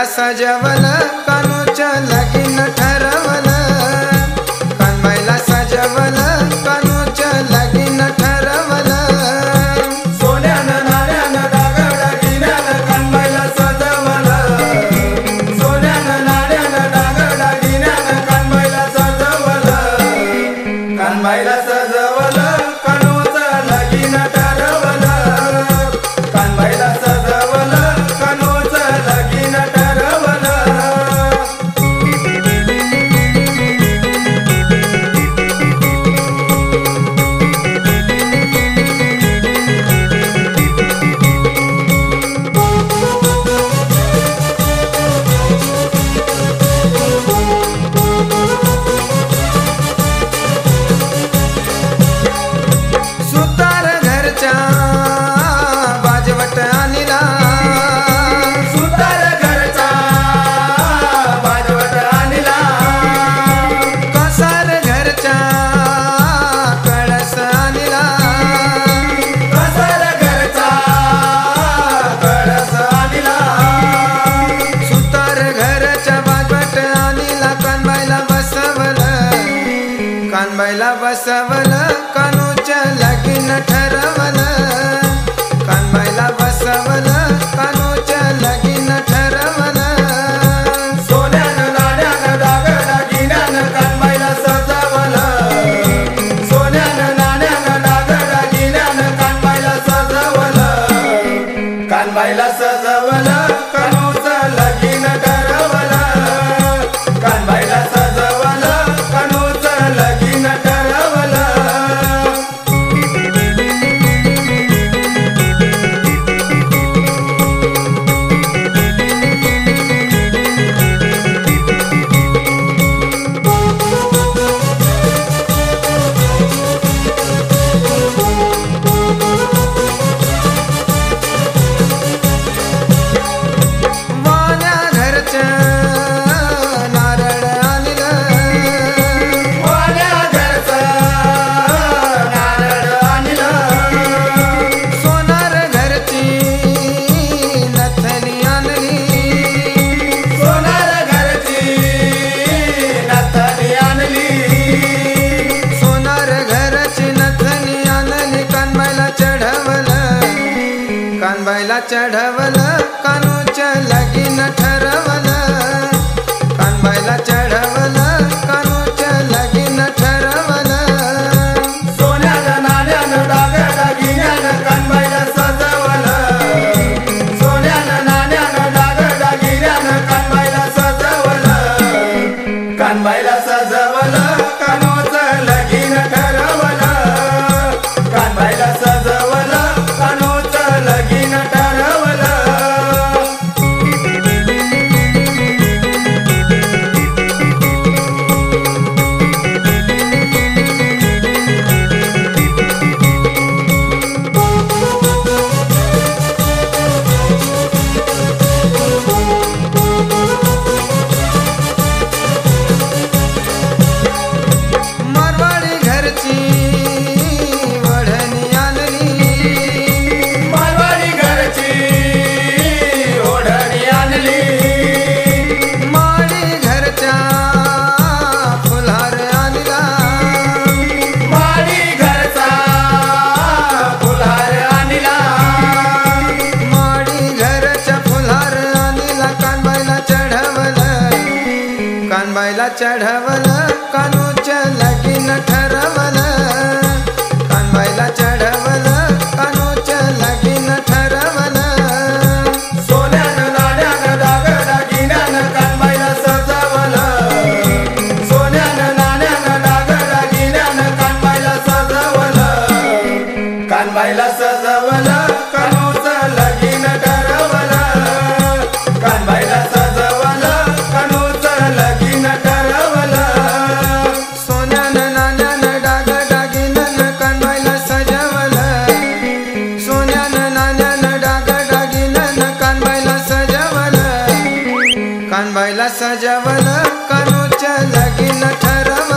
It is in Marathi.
कानबाईला सजवल कानूच्या लगीन ठरवल कानबाईला सजवल कानूच्या लगीन ठरवल सोन्यानं नाण्यानं दागदागिन्यानं कानबाईला सजवल सोन्यानं नाण्यानं दागदागिन्यानं कानबाईला सजवल कानबाईला सजवल कानूचं लगीन ठरवल कानबाईला सजवल कानूचं लगीन ठरवल सुतार घरच्या बाजवट आणला सुतार घरचा बाजवट आणला कसार घरच्या कळस आणला कसार घरचा कळस आणला सुतार घरच्या बाजवट आणला कानबाईला बसवल कानबाईला बसवल कानूच्या लगीन ठरवल कानबाईला बसवल कानूच्या लगीन ठरवल सोन्यानं नाण्यानं दागदागिन्यानं कानबाईला सजवल सोन्यानं नाण्यानं दागदागिन्यानं कानबाईला सजवल कानबाईला सजवल कानूचं लगीन ठरवल कानबाईला सजवल कानूचं लगीन ठरवल वाण्या घरच्या नारळ आणलं वाण्या घरचं नारळ आणलं सोनार घरची नथनी आणली सोनार घरची नथनी आणली सोनार घरची नथनी आणली कानबाईला चढवल कानबाईला चढवल कानूच्या लगीन ठरवल कानबाईला चढवल कानूच्या लगीन ठरवल सोन्यानं नाण्यानं दागदागिन्यानं कानबाईला सजवल सोन्यानं नाण्यानं दागदागिन्यानं कानबाईला सजवल कानबाईला सजवल कानूचं लगीन ठरवल कानबाईला सजवल कानूचं लगीन ठरवल मारवाडी घरची वढणी आणली मारवाडी घरची ओढणी आणली माळी घरच्या फुलहार आणला माडी घरचा फुलहार आणला माळी घरच्या फुलहार आणला कानबाईला चढवल कानबाईला चढवल कानूच्या लगीन ठरवल कानबाईला चढवल कानूच्या लगीन ठरवल सोन्यानं नाण्यानं दागदागिन्यानं कानबाईला सजवल सोन्यानं नाण्यानं दागदागिन्यानं कानबाईला सजवल कानबाईला सजवल कानूचं लगीन ठरवल कानबाईला सजवल कानूचं लगीन ठरवल सोन्यानं नाण्यानं डागदागिन्यानं कानबाईला सजवल सोन्यानं नाण्यानं डागदागिन्यानं कानबाईला सजवल कानबाईला सजवल कानूच्या लगीन ठरवल